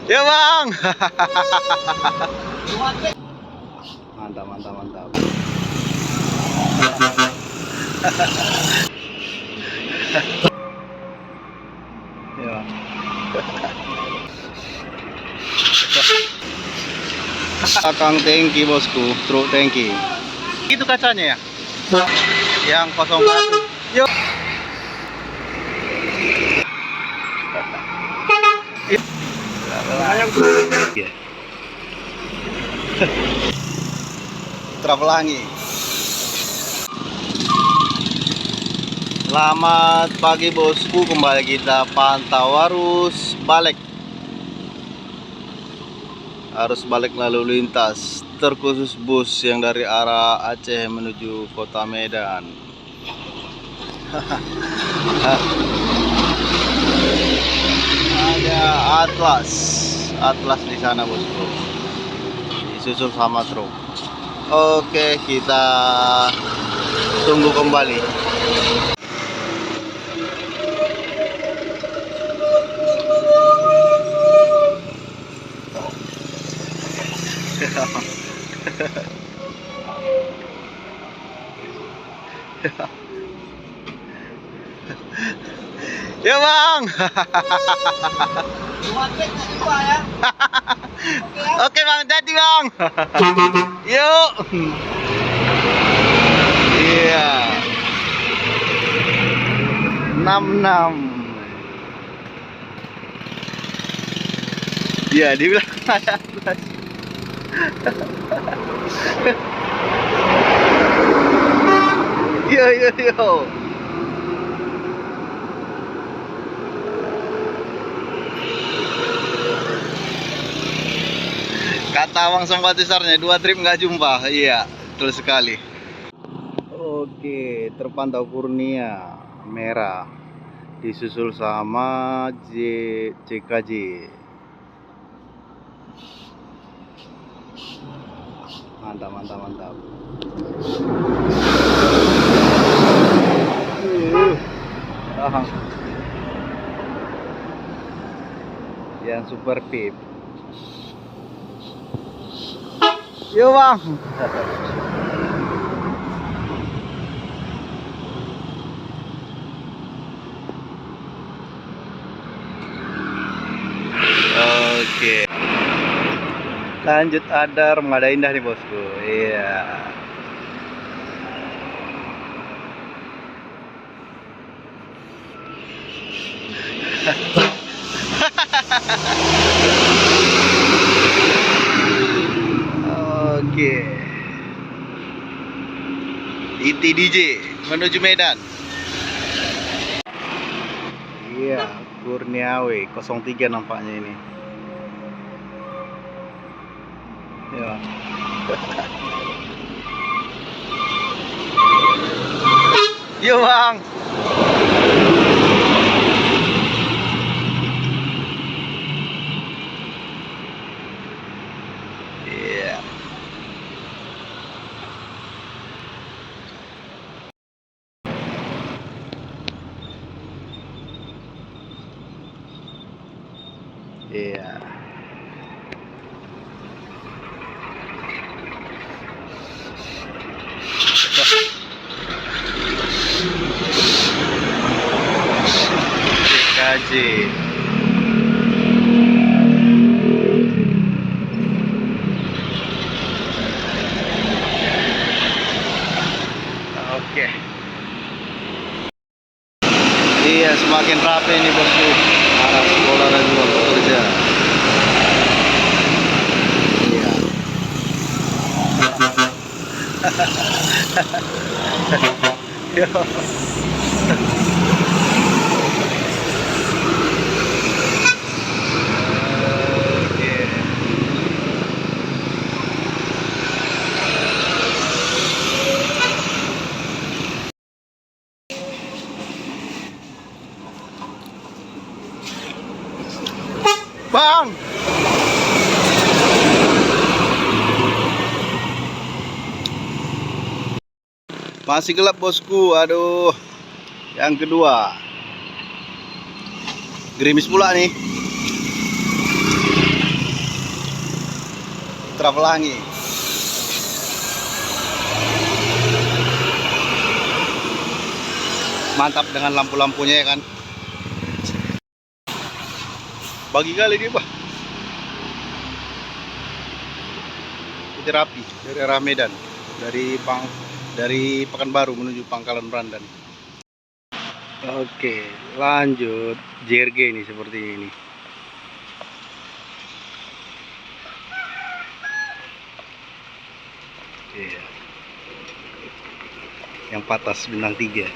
Ya bang. Mantap, mantap, mantap. Ya. Belakang tangki bosku, truk tangki. Itu kacanya ya? Yang 01. Yuk. Travelangi. Selamat pagi bosku, kembali kita pantau arus balik lalu lintas terkhusus bus yang dari arah Aceh menuju kota Medan. Ada Atlas di sana bosku, disusul sama truk. Oke, kita tunggu kembali. Ya bang. Oke bang, jadi bang. Yuk. Iya. 66. Iya, di belakang ada. Yo. Kata Bang Sompatisarnya 2 trip nggak jumpa. Iya, betul sekali. Oke, terpantau Kurnia merah, disusul sama CKJ. Mantap. Yang super pip. Yo bang. Oke. Lanjut ada Armada Indah nih bosku. Iya. Oke. ITDJ menuju Medan. Iya, Kurniawi 03 nampaknya ini. Ya. Yo bang. Iya. Iya. CKJ. Oke. Iya, semakin rapi nih bosku. Arah sekolah dan juga pekerja. Iya. Yo. Bang. Masih gelap bosku, aduh. Yang kedua. Gerimis pula nih. Putra Pelangi. Mantap dengan lampu-lampunya ya kan. Pagi kali dia, Pak. Putih rapi dari arah Medan, dari Pekanbaru menuju Pangkalan Brandan. Oke, lanjut JRG ini seperti ini. Iya. Yang patas bintang 3.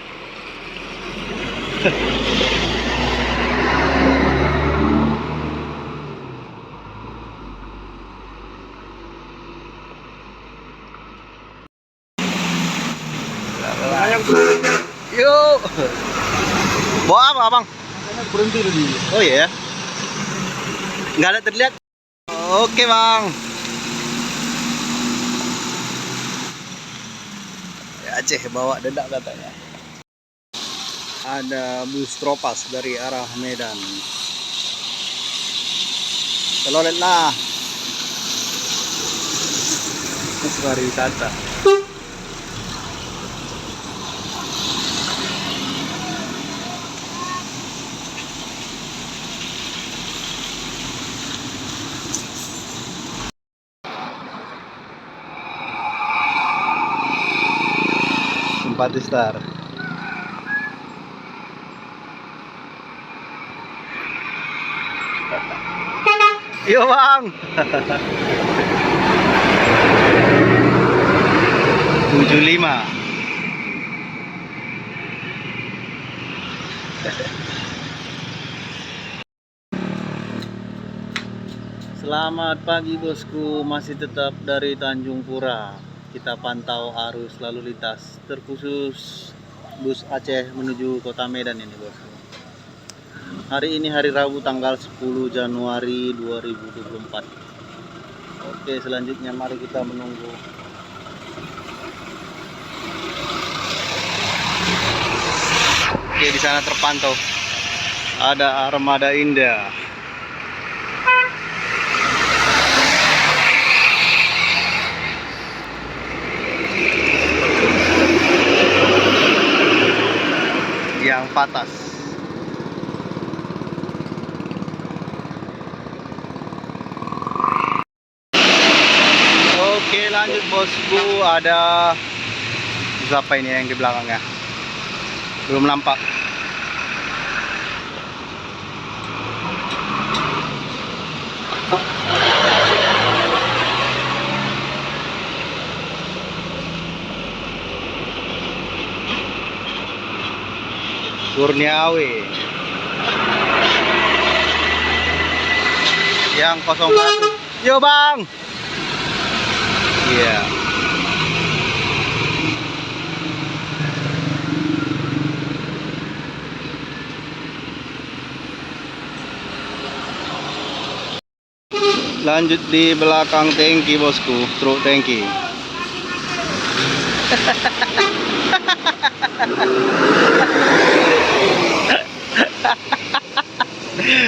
Yuk. Bawa apa, Bang? Berhenti tadi. Oh iya. Nggak ada terlihat. Oke, Bang. Ya, Aceh bawa dedak katanya. Ada bus Tropas dari arah Medan. Telolet lah. Bus pariwisata. Simpati Star. Yo, Bang. 75. Selamat pagi bosku, masih tetap dari Tanjung Pura. Kita pantau arus lalu lintas terkhusus bus Aceh menuju kota Medan ini bosku. Hari ini hari Rabu tanggal 10 Januari 2024. Oke, selanjutnya mari kita menunggu. Oke, di sana terpantau ada armada indah. Yang patas. Oke, lanjut bosku. Ada siapa ini yang di belakangnya? Belum nampak. Kurniawi yang 01. Yo, Bang. Iya. Lanjut di belakang tangki bosku, truk tangki.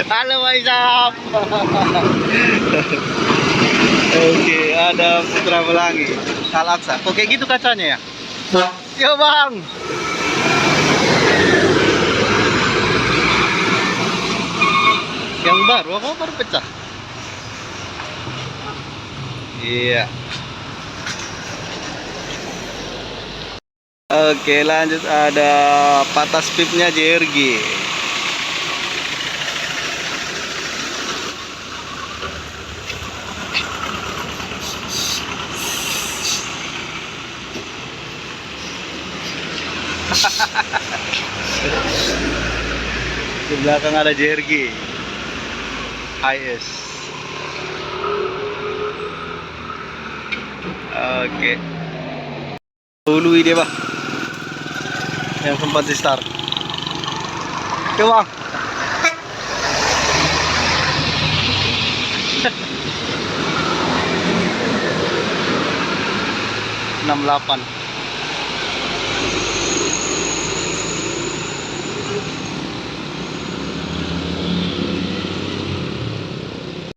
Halo Waisam. Oke, ada Putra Pelangi Al-Aqsa. Kok kayak gitu kacanya ya? Yo, Bang. Yang baru apa baru pecah? Iya. Oke, lanjut ada patas pipnya JRG. Di belakang ada JRG IS. Oke. Dulu dia, Bang. Yang sempat di start. Oke, Bang. Enam 68.